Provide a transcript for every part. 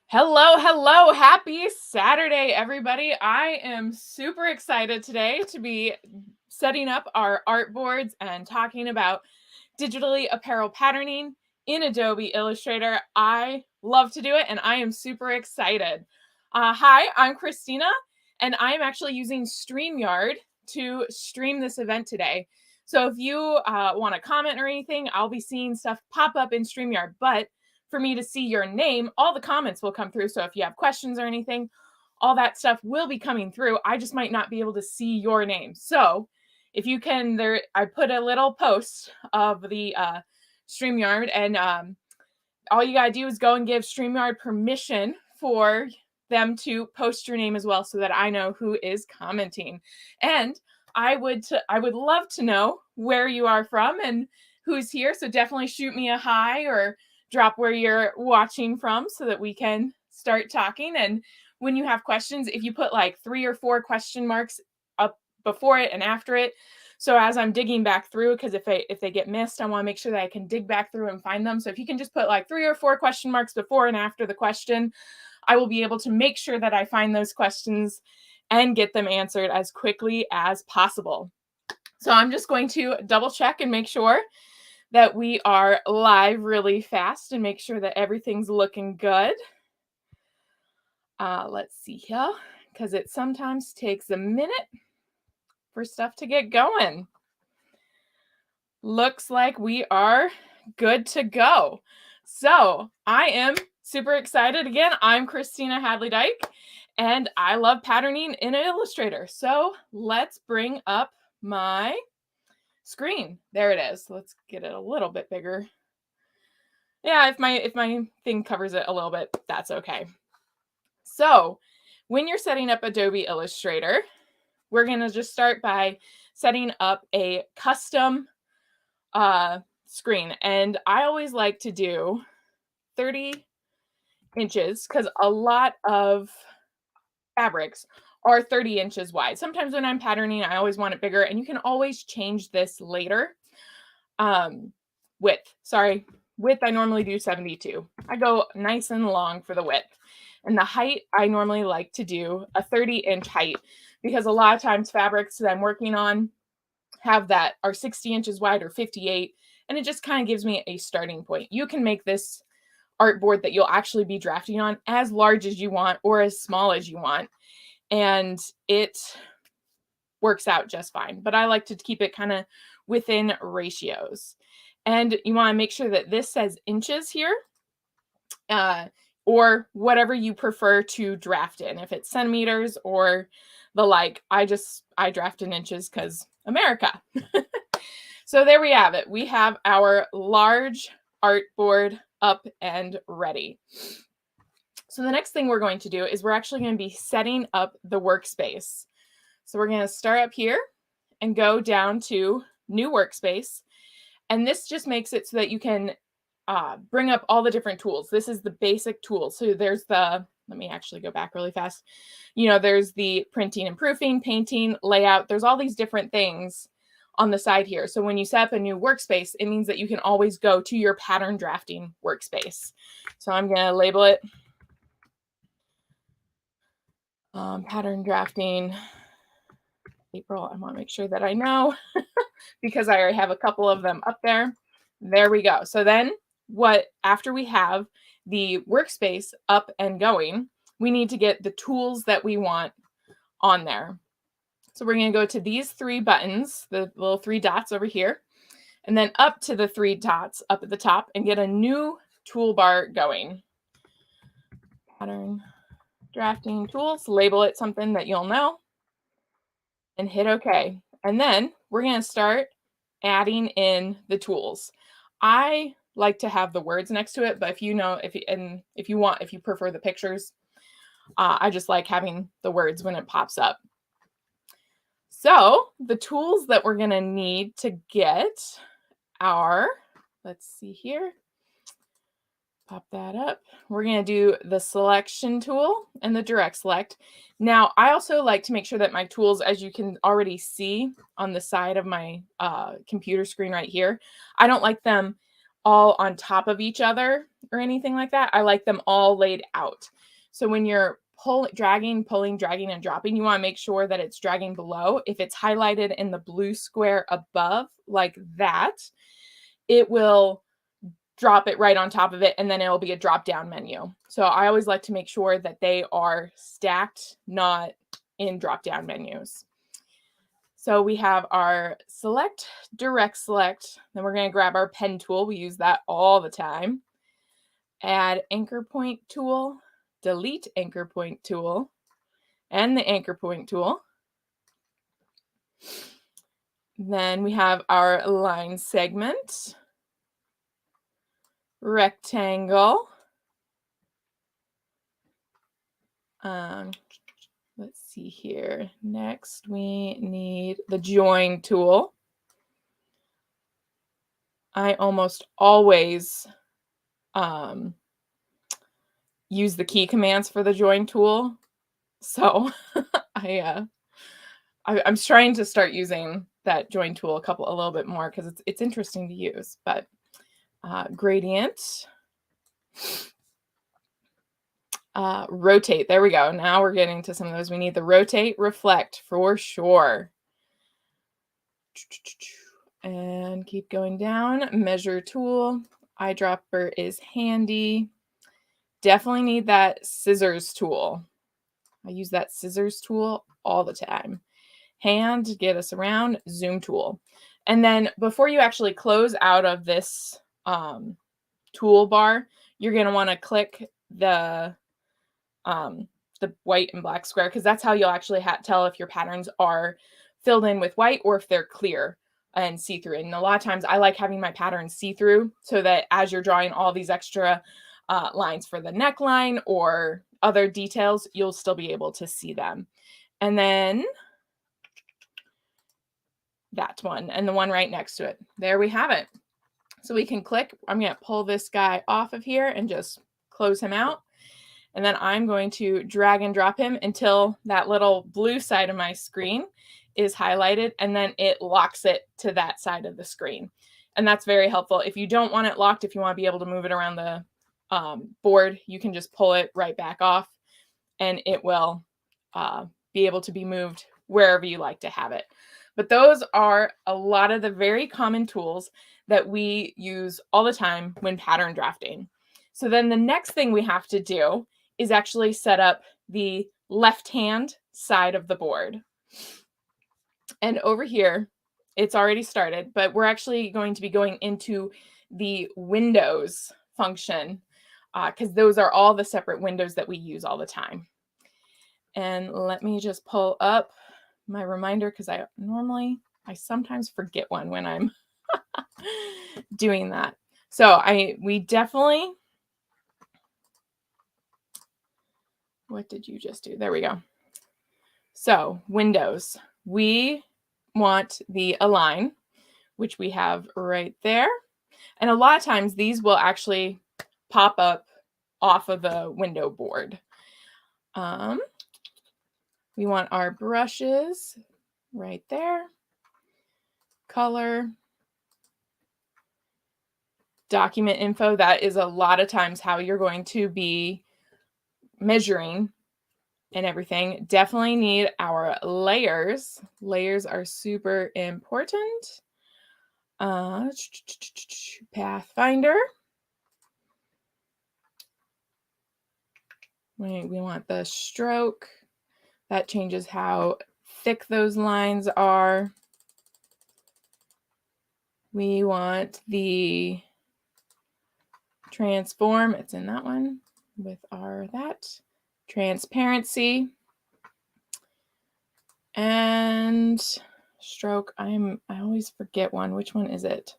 Hello, hello. Happy Saturday, everybody. I am super excited today to be setting up our artboards and talking about digitally apparel patterning in Adobe Illustrator. I love to do it and I am super excited. Hi, I'm Christina and I am actually using StreamYard to stream this event today. So if you want to comment or anything, I'll be seeing stuff pop up in StreamYard, but for me to see your name, all the comments will come through. So if you have questions or anything, all that stuff will be coming through. I just might not be able to see your name. So if you can, I put a little post of the StreamYard, and all you gotta do is go and give StreamYard permission for them to post your name as well, so that I know who is commenting. And I would love to know where you are from and who's here. So definitely shoot me a hi or drop where you're watching from so that we can start talking. And when you have questions, if you put like 3 or 4 question marks up before it and after it, so as I'm digging back through, because if they get missed, I want to make sure that I can dig back through and find them. So if you can just put like 3 or 4 question marks before and after the question, I will be able to make sure that I find those questions and get them answered as quickly as possible. So I'm just going to double check and make sure that we are live really fast and make sure that everything's looking good. Let's see here, because it sometimes takes a minute for stuff to get going. Looks like we are good to go. So I am super excited. Again, I'm Christina Hadley-Dyke, and I love patterning in Illustrator. So let's bring up my screen. There it is. Let's get it a little bit bigger. Yeah, if my thing covers it a little bit, that's okay. So when you're setting up Adobe Illustrator, we're going to just start by setting up a custom screen. And I always like to do 30 inches because a lot of fabrics are 30 inches wide. Sometimes when I'm patterning, I always want it bigger, and you can always change this later. Width, I normally do 72. I go nice and long for the width. And the height, I normally like to do a 30-inch height, because a lot of times fabrics that I'm working on are 60 inches wide or 58, and it just kind of gives me a starting point. You can make this artboard that you'll actually be drafting on as large as you want or as small as you want, and it works out just fine. But I like to keep it kind of within ratios. And you want to make sure that this says inches here, or whatever you prefer to draft in. If it's centimeters or the like, I draft in inches because America. So there we have it. We have our large artboard up and ready. So the next thing we're going to do is we're actually going to be setting up the workspace. So we're going to start up here and go down to New Workspace. And this just makes it so that you can bring up all the different tools. This is the basic tools. So there's let me actually go back really fast. There's the printing and proofing, painting, layout. There's all these different things on the side here. So when you set up a new workspace, it means that you can always go to your pattern drafting workspace. So I'm going to label it pattern drafting April. I want to make sure that I know because I already have a couple of them up there. There we go. So then after we have the workspace up and going, we need to get the tools that we want on there. So we're going to go to these 3 buttons, the little 3 dots over here, and then up to the 3 dots up at the top and get a new toolbar going. Pattern drafting tools, label it something that you'll know, and hit OK. And then we're going to start adding in the tools. I like to have the words next to it, but if you prefer the pictures, I just like having the words when it pops up. So the tools that we're going to need to get are, let's see here, pop that up. We're going to do the selection tool and the direct select. Now, I also like to make sure that my tools, as you can already see on the side of my computer screen right here, I don't like them all on top of each other or anything like that. I like them all laid out. So when you're dragging, pulling, dragging, and dropping, you want to make sure that it's dragging below. If it's highlighted in the blue square above like that, it will drop it right on top of it, and then it'll be a drop down menu. So I always like to make sure that they are stacked, not in drop down menus. So we have our select, direct select. Then we're going to grab our pen tool. We use that all the time. Add anchor point tool, delete anchor point tool, and the anchor point tool. Then we have our line segment, rectangle. Let's see here. Next, we need the join tool. I almost always use the key commands for the join tool. So I'm trying to start using that join tool a little bit more because it's interesting to use. But gradient. Rotate. There we go. Now we're getting to some of those. We need the rotate, reflect for sure. And keep going down. Measure tool. Eyedropper is handy. Definitely need that scissors tool. I use that scissors tool all the time. Hand, get us around. Zoom tool. And then before you actually close out of this toolbar, you're going to want to click the white and black square, because that's how you'll actually tell if your patterns are filled in with white or if they're clear and see-through. And a lot of times I like having my patterns see-through so that as you're drawing all these extra lines for the neckline or other details, you'll still be able to see them. And then that one and the one right next to it. There we have it. So we can click. I'm going to pull this guy off of here and just close him out. And then I'm going to drag and drop him until that little blue side of my screen is highlighted, and then it locks it to that side of the screen. And that's very helpful. If you don't want it locked, if you want to be able to move it around the board, you can just pull it right back off and it will be able to be moved wherever you like to have it. But those are a lot of the very common tools that we use all the time when pattern drafting. So then the next thing we have to do is actually set up the left-hand side of the board. And over here, it's already started, but we're actually going to be going into the windows function because those are all the separate windows that we use all the time. And let me just pull up my reminder because I sometimes forget one when I'm doing that. So we definitely, what did you just do? There we go. So windows, we want the align, which we have right there. And a lot of times these will actually pop up off of the window board. We want our brushes right there. Color. Document info, that is a lot of times how you're going to be measuring and everything. Definitely need our layers. Layers are super important. Pathfinder. We want the stroke. That changes how thick those lines are. We want the transform. It's in that one with that. Transparency. And stroke. I always forget one. Which one is it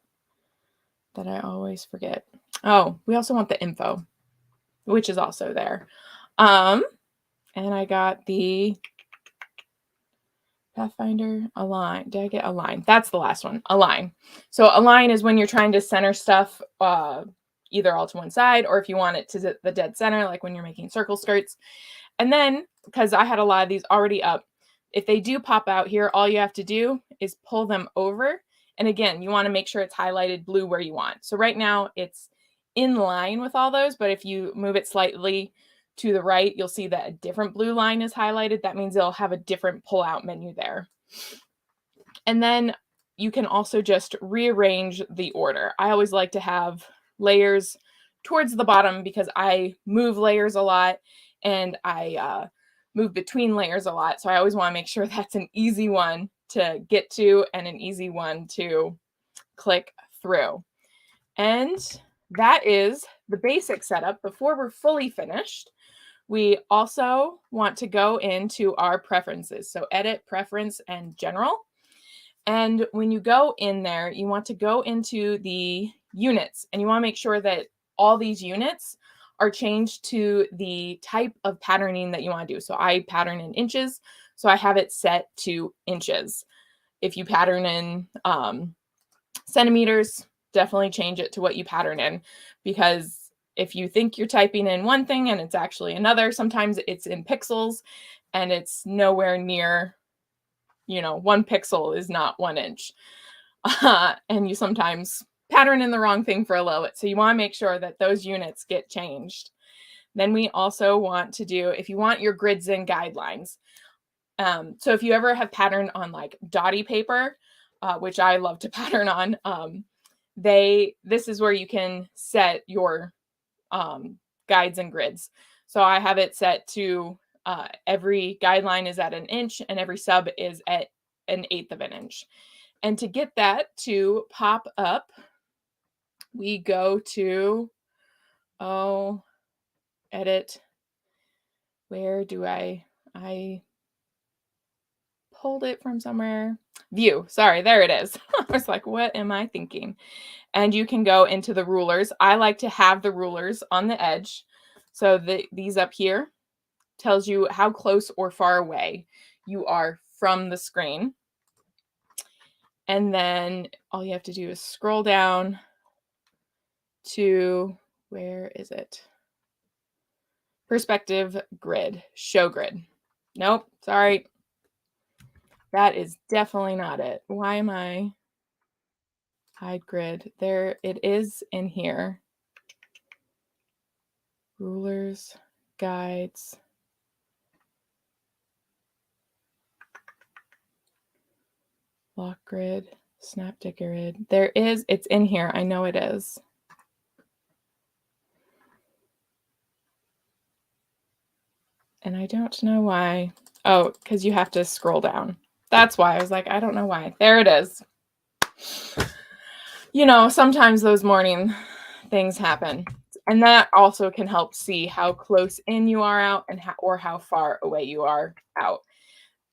that I always forget? Oh, we also want the info, which is also there. And I got the Pathfinder align. Did I get align? That's the last one. Align. So align is when you're trying to center stuff either all to one side, or if you want it to the dead center, like when you're making circle skirts. And then, because I had a lot of these already up, if they do pop out here, all you have to do is pull them over And again, you want to make sure it's highlighted blue where you want. So right now it's in line with all those, but if you move it slightly to the right, you'll see that a different blue line is highlighted. That means it'll have a different pull-out menu there. And then you can also just rearrange the order. I always like to have layers towards the bottom because I move layers a lot and I move between layers a lot. So I always want to make sure that's an easy one to get to and an easy one to click through. And that is the basic setup. Before we're fully finished, we also want to go into our preferences. So edit, preference, and general. And when you go in there, you want to go into the units and you want to make sure that all these units are changed to the type of patterning that you want to do. So I pattern in inches, so I have it set to inches. If you pattern in centimeters, definitely change it to what you pattern in, because if you think you're typing in one thing and it's actually another, sometimes it's in pixels and it's nowhere near, 1 pixel is not 1 inch. And you sometimes pattern in the wrong thing for a little bit. So you want to make sure that those units get changed. Then we also want to do, if you want your grids and guidelines. So if you ever have patterned on like dotty paper, which I love to pattern on, this is where you can set your guides and grids. So I have it set to every guideline is at 1 inch and every sub is at 1/8 of an inch. And to get that to pop up, we go to, edit. Where do I pulled it from somewhere? View, sorry, there it is. I was like, what am I thinking? And you can go into the rulers. I like to have the rulers on the edge. So these up here tells you how close or far away you are from the screen. And then all you have to do is scroll down to, where is it? Perspective grid, show grid. Nope, sorry. That is definitely not it. Why am I? Hide grid. There it is in here. Rulers, guides. Lock grid, snap to grid. There is, it's in here. I know it is. And I don't know why. Oh, because you have to scroll down. That's why I was like, I don't know why. There it is. Sometimes those morning things happen. And that also can help see how close in you are out and how far away you are out.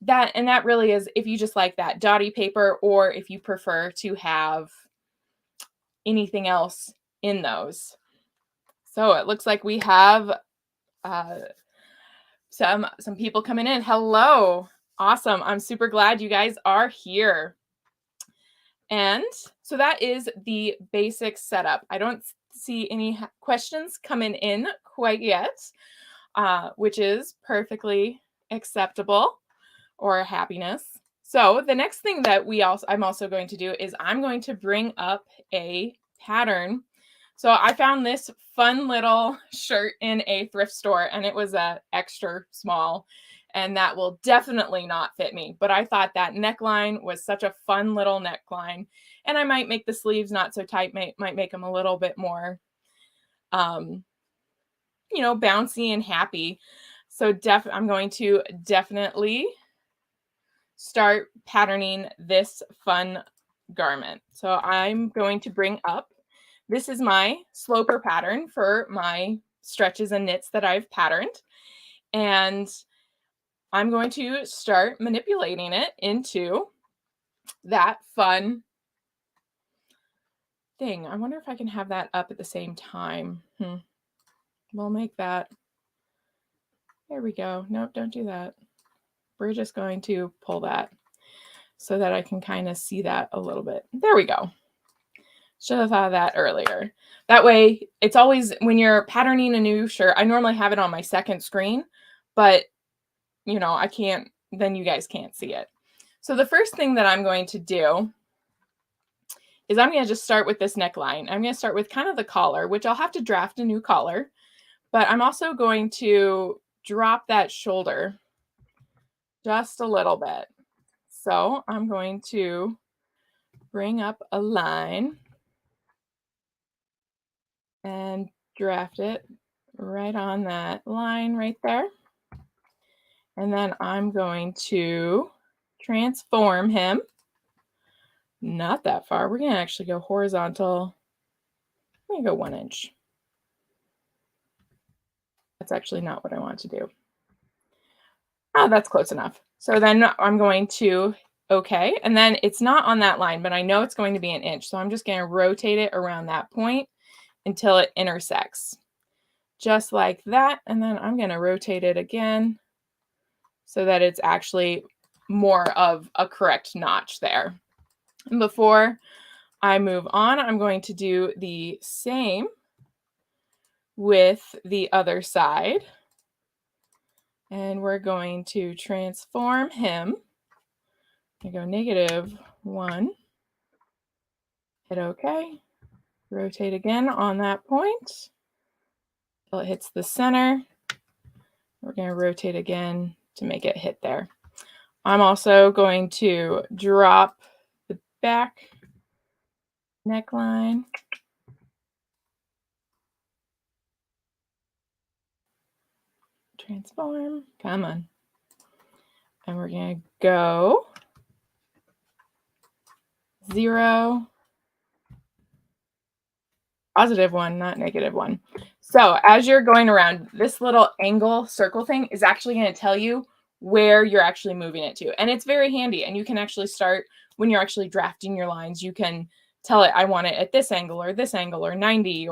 That really is, if you just like that dotty paper, or if you prefer to have anything else in those. So it looks like we have some people coming in. Hello. Awesome. I'm super glad you guys are here. And so that is the basic setup. I don't see any questions coming in quite yet, which is perfectly acceptable, or happiness. So the next thing that I'm also going to do is I'm going to bring up a pattern. So I found this fun little shirt in a thrift store, and it was extra small, and that will definitely not fit me. But I thought that neckline was such a fun little neckline, and I might make the sleeves not so tight, might make them a little bit more, bouncy and happy. So I'm going to definitely start patterning this fun garment. So I'm going to bring up, this is my sloper pattern for my stretches and knits that I've patterned. And I'm going to start manipulating it into that fun thing. I wonder if I can have that up at the same time. We'll make that. There we go. Nope, don't do that. We're just going to pull that so that I can kind of see that a little bit. There we go. Should have thought of that earlier. That way, it's always, when you're patterning a new shirt, I normally have it on my second screen, but I can't, then you guys can't see it. So the first thing that I'm going to do is I'm going to just start with this neckline. I'm going to start with kind of the collar, which I'll have to draft a new collar, but I'm also going to drop that shoulder just a little bit. So I'm going to bring up a line and draft it right on that line right there. And then I'm going to transform him. Not that far. We're going to actually go horizontal. I'm going to go 1 inch. That's actually not what I want to do. Oh, that's close enough. So then I'm going to, okay. And then it's not on that line, but I know it's going to be 1 inch. So I'm just going to rotate it around that point until it intersects. Just like that. And then I'm going to rotate it again so that it's actually more of a correct notch there. And before I move on, I'm going to do the same with the other side. And we're going to transform him. I go -1, hit OK, rotate again on that point until it hits the center. We're going to rotate again to make it hit there. I'm also going to drop the back neckline. Transform, come on. And we're going to go 0, +1, not -1. So as you're going around, this little angle circle thing is actually going to tell you where you're actually moving it to. And it's very handy. And you can actually start when you're actually drafting your lines. You can tell it, I want it at this angle or 90,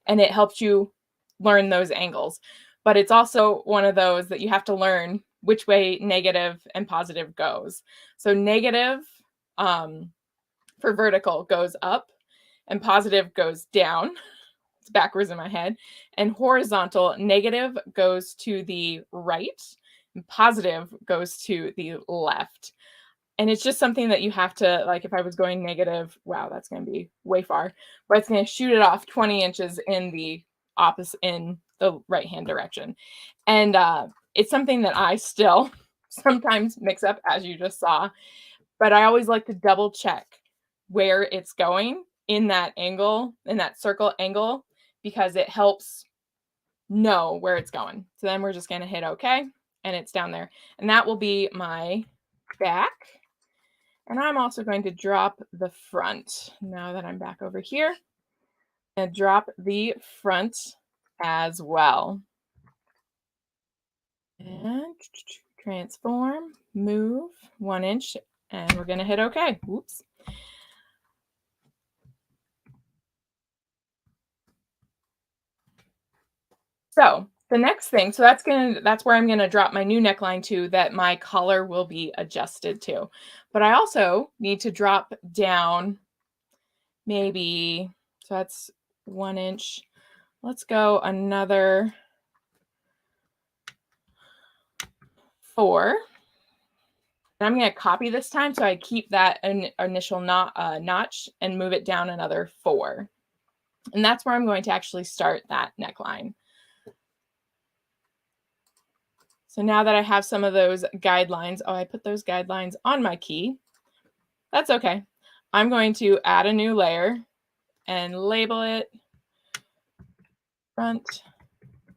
and it helps you learn those angles. But it's also one of those that you have to learn which way negative and positive goes. So negative for vertical goes up and positive goes down. It's backwards in my head. And horizontal, negative goes to the right and positive goes to the left. And it's just something that you have to, like, if I was going negative, wow, that's going to be way far, but it's going to shoot it off 20 inches in the opposite, in the right-hand direction. And it's something that I still sometimes mix up, as you just saw, but I always like to double check where it's going in that angle, in that circle angle, because it helps know where it's going. So then we're just going to hit OK, and it's down there. And that will be my back. And I'm also going to drop the front. Now that I'm back over here, and drop the front as well. And transform, move 1 inch, and we're going to hit OK. Whoops. So the next thing, so that's where I'm going to drop my new neckline to, that my collar will be adjusted to. But I also need to drop down maybe, so that's 1 inch. Let's go another 4. And I'm going to copy this time so I keep that initial notch and move it down another 4. And that's where I'm going to actually start that neckline. So now that I have some of those guidelines, oh, I put those guidelines on my key. That's okay. I'm going to add a new layer and label it front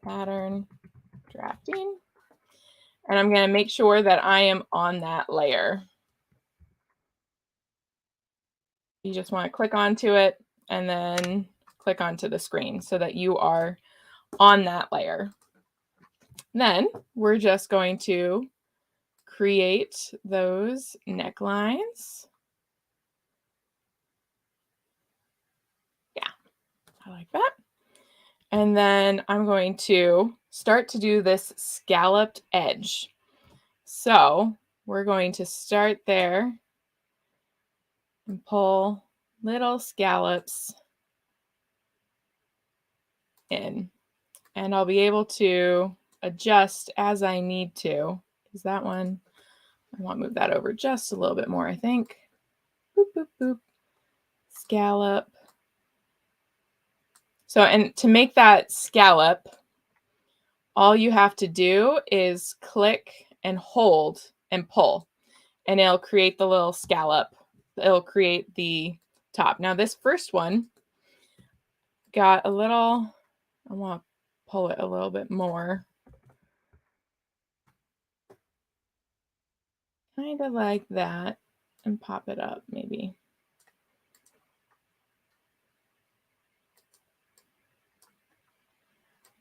pattern drafting. And I'm going to make sure that I am on that layer. You just want to click onto it and then click onto the screen so that you are on that layer. Then we're just going to create those necklines. Yeah, I like that. And then I'm going to start to do this scalloped edge. So we're going to start there and pull little scallops in. And I'll be able to adjust as I need to. Because that one, I want to move that over just a little bit more, I think. Boop, boop, boop. scallop. So, and to make that scallop, all you have to do is click and hold and pull, and it'll create the little scallop. It'll create the top. Now, this first one got a little, I want to pull it a little bit more. Kind of like that, and pop it up maybe.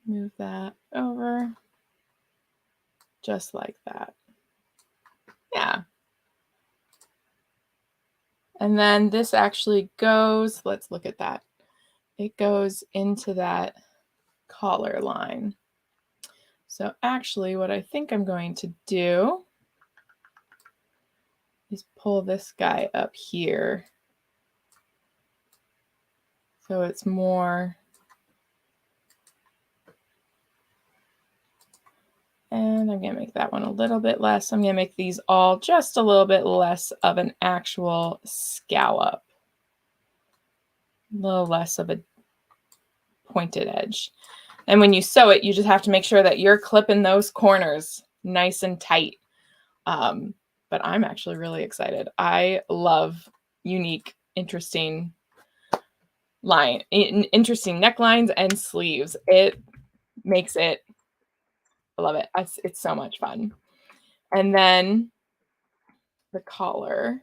Move that over, just like that. Yeah. And then this actually goes, let's look at that. It goes into that collar line. So actually what I think I'm going to do is pull this guy up here. So it's more, and I'm going to make that one a little bit less. I'm going to make these all just a little bit less of an actual scallop. A little less of a pointed edge. And when you sew it, you just have to make sure that you're clipping those corners nice and tight. But I'm actually really excited. I love unique, interesting necklines and sleeves. It makes it, I love it. It's so much fun. And then the collar.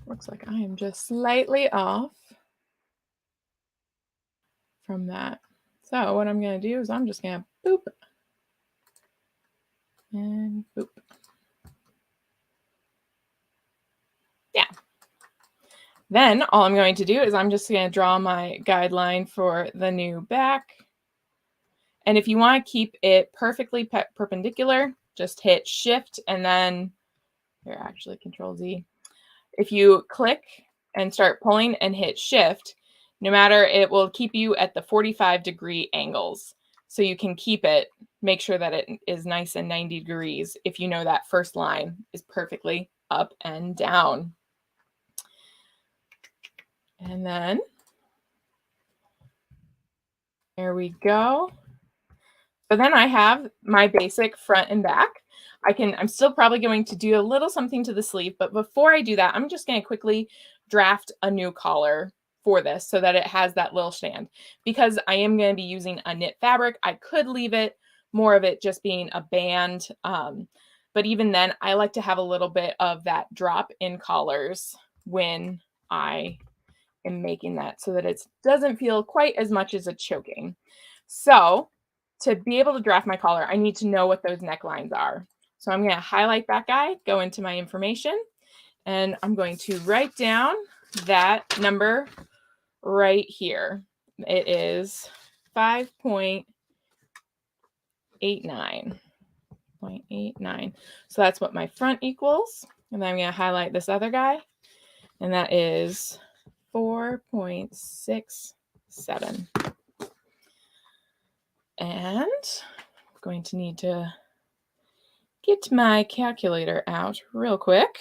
Looks like I am just slightly off from that. So what I'm going to do is I'm just going to boop and boop. Yeah. Then all I'm going to do is I'm just going to draw my guideline for the new back. And if you want to keep it perfectly perpendicular, just hit Shift and then, here, actually Control Z. If you click and start pulling and hit Shift, no matter, it will keep you at the 45-degree angles. So you can keep it, make sure that it is nice and 90 degrees if you know that first line is perfectly up and down. And then there we go. So then I have my basic front and back. I'm still probably going to do a little something to the sleeve, but before I do that, I'm just going to quickly draft a new collar for this so that it has that little stand. Because I am going to be using a knit fabric, I could leave it more of it just being a band. But even then, I like to have a little bit of that drop in collars when I am making that so that it doesn't feel quite as much as a choking. So to be able to draft my collar, I need to know what those necklines are. So I'm going to highlight that guy, go into my information, and I'm going to write down that number right here. It is 5.89. 0.89. So that's what my front equals. And then I'm going to highlight this other guy, and that is 4.67. And I'm going to need to get my calculator out real quick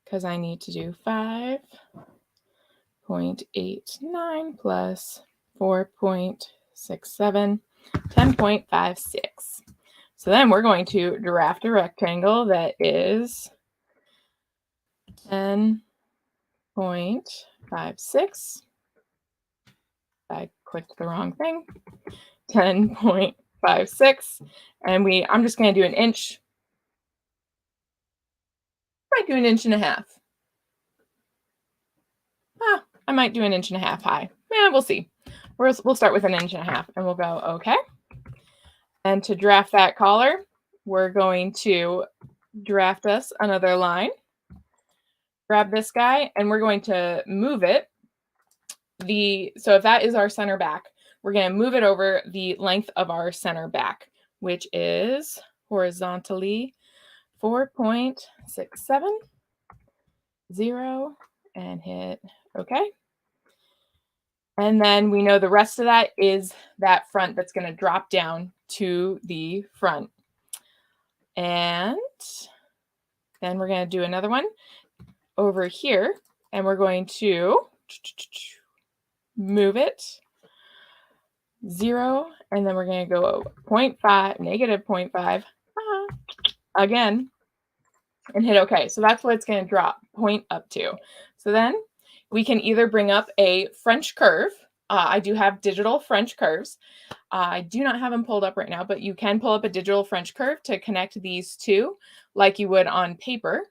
because I need to do 5.89 plus 4.67, 10.56. So then we're going to draft a rectangle that is 10.56. I clicked the wrong thing. 10.56. And I'm just going to do an inch. I might do an inch and a half. I might do an inch and a half high. Yeah, we'll see. We'll start with an inch and a half and we'll go, okay. And to draft that collar, we're going to draft us another line. Grab this guy and we're going to move it. So if that is our center back, we're going to move it over the length of our center back, which is horizontally 4.67, 0, and hit OK. And then we know the rest of that is that front that's going to drop down to the front. And then we're going to do another one. over here, and we're going to move it 0, and then we're going to go 0.5, negative 0.5 again, and hit OK. So that's what it's going to drop, point up to. So then we can either bring up a French curve. I do have digital French curves. I do not have them pulled up right now, but you can pull up a digital French curve to connect these two like you would on paper,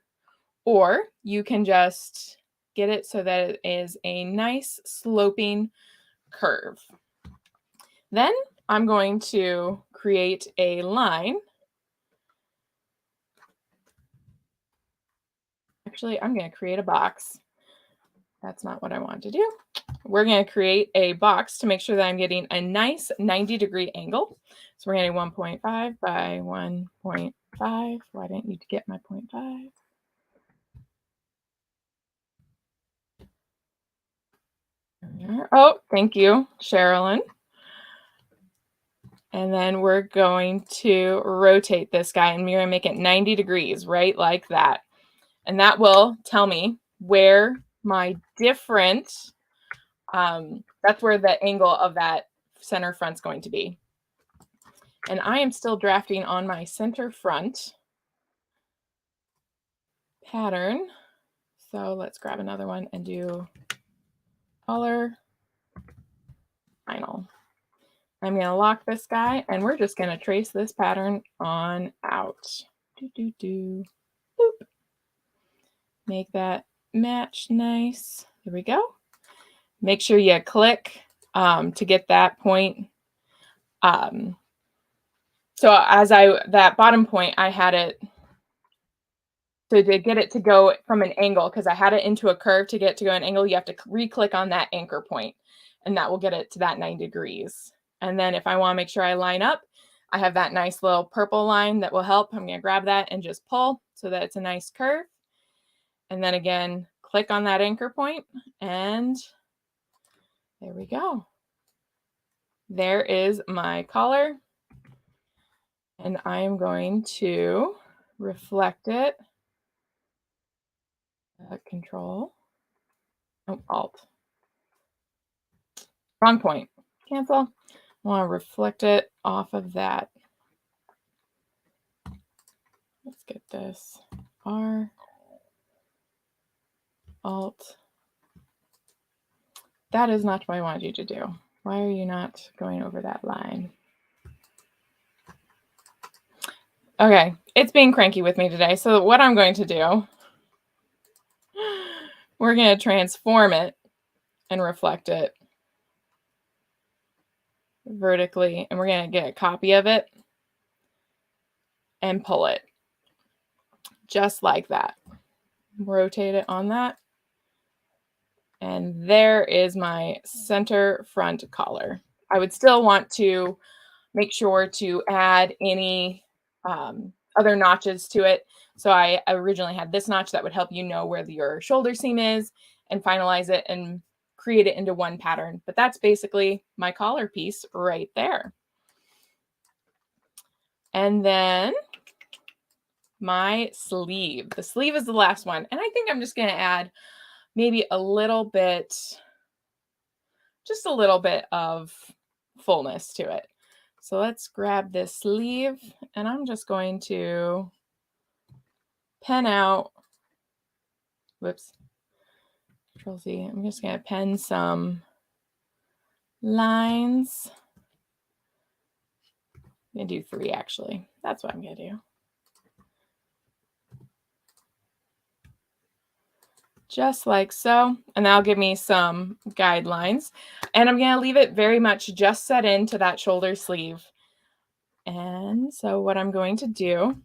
or you can just get it so that it is a nice sloping curve. Then I'm going to create a line. Actually, I'm going to create a box. That's not what I want to do. We're going to create a box to make sure that I'm getting a nice 90-degree angle. So we're getting 1.5 by 1.5. Why didn't you get my 0.5? Oh, thank you, Sherilyn. And then we're going to rotate this guy, and we're going to make it 90 degrees, right like that. And that will tell me where my different, that's where the angle of that center front's going to be. And I am still drafting on my center front pattern. So let's grab another one and do color, final. I'm going to lock this guy, and we're just going to trace this pattern on out. Boop. Make that match nice. There we go. Make sure you click to get that point. So that bottom point, I had it to get it to go from an angle, because I had it into a curve. To get it to go an angle, you have to re-click on that anchor point, and that will get it to that 90 degrees. And then if I want to make sure I line up, I have that nice little purple line that will help. I'm going to grab that and just pull so that it's a nice curve. And then again, click on that anchor point, and there we go. There is my collar. And I'm going to reflect it. Control. Oh, Alt. Wrong point. Cancel. I want to reflect it off of that. Let's get this. R. Alt. That is not what I wanted you to do. Why are you not going over that line? Okay, it's being cranky with me today. So what I'm going to do, we're going to transform it and reflect it vertically, and we're going to get a copy of it and pull it just like that. Rotate it on that, and there is my center front collar. I would still want to make sure to add any other notches to it. So I originally had this notch that would help you know where your shoulder seam is and finalize it and create it into one pattern. But that's basically my collar piece right there. And then my sleeve. The sleeve is the last one. And I think I'm just going to add maybe a little bit, just a little bit of fullness to it. So let's grab this sleeve, and I'm just going to pen out, whoops, Control Z. I'm just going to pen some lines. I'm going to do 3 actually. That's what I'm going to do. Just like so, and that'll give me some guidelines. And I'm going to leave it very much just set into that shoulder sleeve. And so what I'm going to do,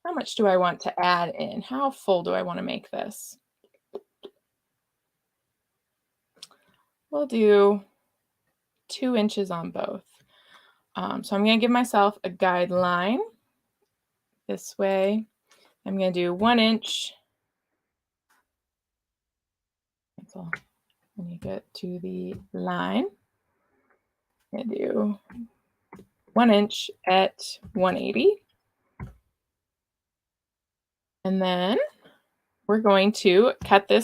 how much do I want to add in? How full do I want to make this? We'll do 2 inches on both. So I'm going to give myself a guideline this way. I'm going to do 1 inch. So when you get to the line, I'm going to do 1 inch at 180. And then we're going to cut the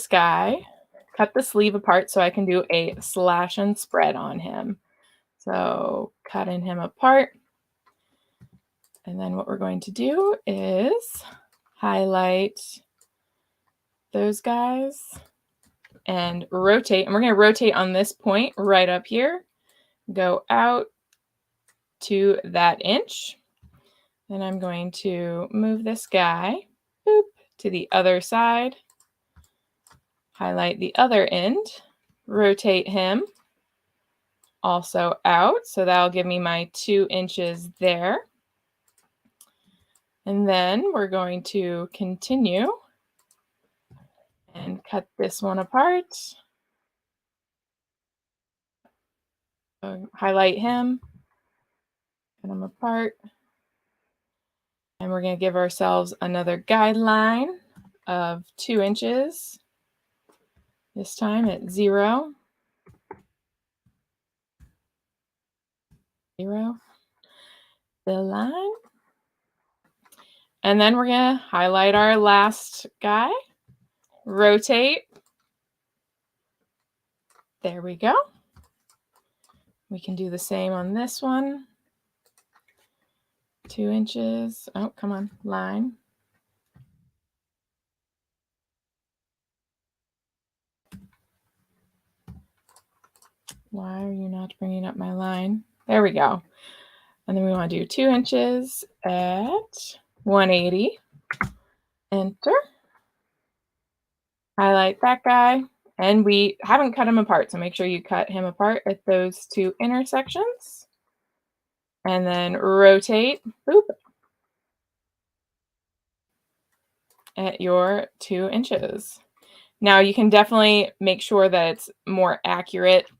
sleeve apart so I can do a slash and spread on him. So cutting him apart. And then what we're going to do is highlight those guys and rotate. And we're going to rotate on this point right up here. Go out to that inch. Then I'm going to move this guy boop, to the other side. Highlight the other end. Rotate him also out. So that'll give me my 2 inches there. And then we're going to continue and cut this one apart. Highlight him, cut him apart. And we're going to give ourselves another guideline of 2 inches. This time at 0, 0, the line. And then we're going to highlight our last guy, rotate. There we go. We can do the same on this one. 2 inches. Oh, come on, line. Why are you not bringing up my line? There we go. And then we want to do 2 inches at 180. Enter. Highlight that guy. And we haven't cut him apart, so make sure you cut him apart at those 2 intersections. And then rotate, boop, at your 2 inches. Now you can definitely make sure that it's more accurate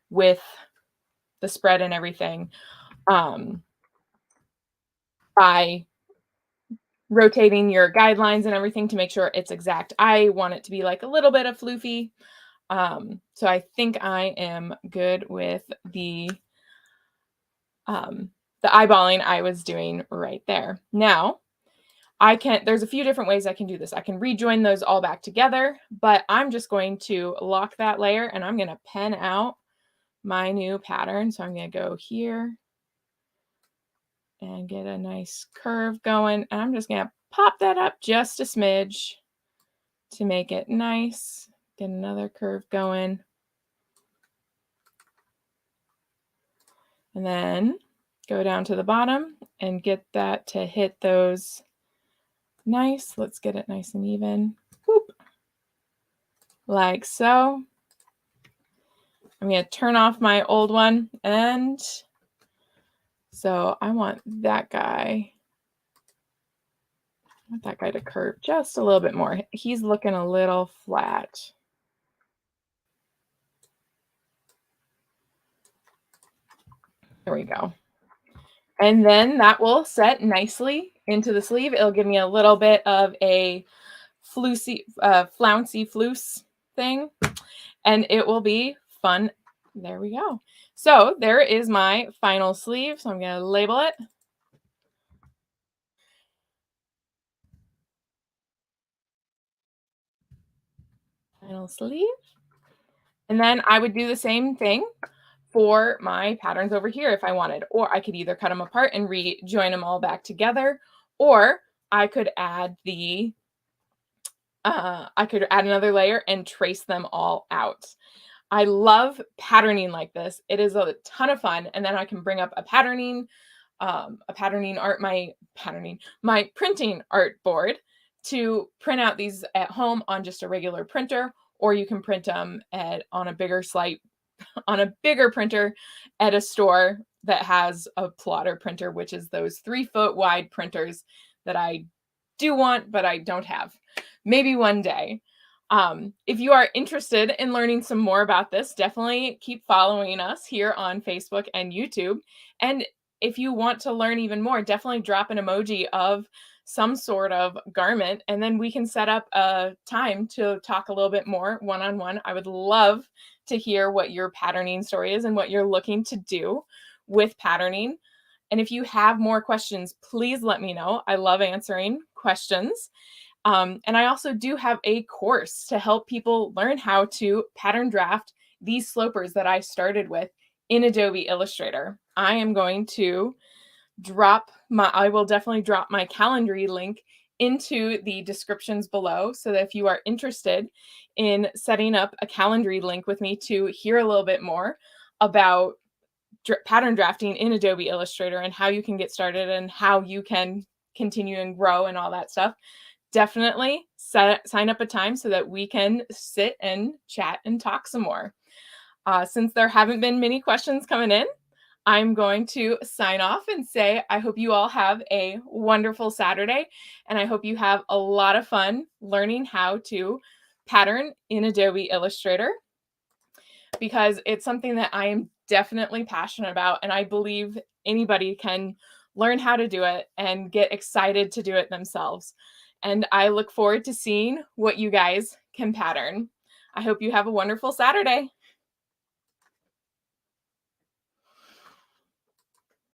with the spread and everything by rotating your guidelines and everything to make sure it's exact. I want it to be like a little bit of floofy. So I think I am good with the eyeballing I was doing right there. Now, there's a few different ways I can do this. I can rejoin those all back together, but I'm just going to lock that layer and I'm going to pen out my new pattern. So I'm going to go here and get a nice curve going. And I'm just going to pop that up just a smidge to make it nice. Get another curve going. And then go down to the bottom and get that to hit those nice. Let's get it nice and even. Whoop. Like so. I'm going to turn off my old one. And so I want that guy to curve just a little bit more. He's looking a little flat. There we go. And then that will set nicely into the sleeve. It'll give me a little bit of a flouncy floose thing, and it will be fun. There we go. So there is my final sleeve. So I'm going to label it. Final sleeve. And then I would do the same thing for my patterns over here if I wanted, or I could either cut them apart and rejoin them all back together, or I could add another layer and trace them all out. I love patterning like this. It is a ton of fun. And then I can bring up my printing artboard to print out these at home on just a regular printer, or you can print them on a bigger printer at a store that has a plotter printer, which is those 3-foot wide printers that I do want, but I don't have. Maybe one day. If you are interested in learning some more about this, definitely keep following us here on Facebook and YouTube. And if you want to learn even more, definitely drop an emoji of some sort of garment, and then we can set up a time to talk a little bit more one-on-one. I would love to hear what your patterning story is and what you're looking to do with patterning. And if you have more questions, please let me know. I love answering questions. And I also do have a course to help people learn how to pattern draft these slopers that I started with in Adobe Illustrator. I am going to I will definitely drop my Calendly link into the descriptions below, so that if you are interested in setting up a Calendly link with me to hear a little bit more about pattern drafting in Adobe Illustrator and how you can get started and how you can continue and grow and all that stuff, definitely sign up a time so that we can sit and chat and talk some more. Since there haven't been many questions coming in, I'm going to sign off and say I hope you all have a wonderful Saturday, and I hope you have a lot of fun learning how to pattern in Adobe Illustrator, because it's something that I am definitely passionate about, and I believe anybody can learn how to do it and get excited to do it themselves. And I look forward to seeing what you guys can pattern. I hope you have a wonderful Saturday.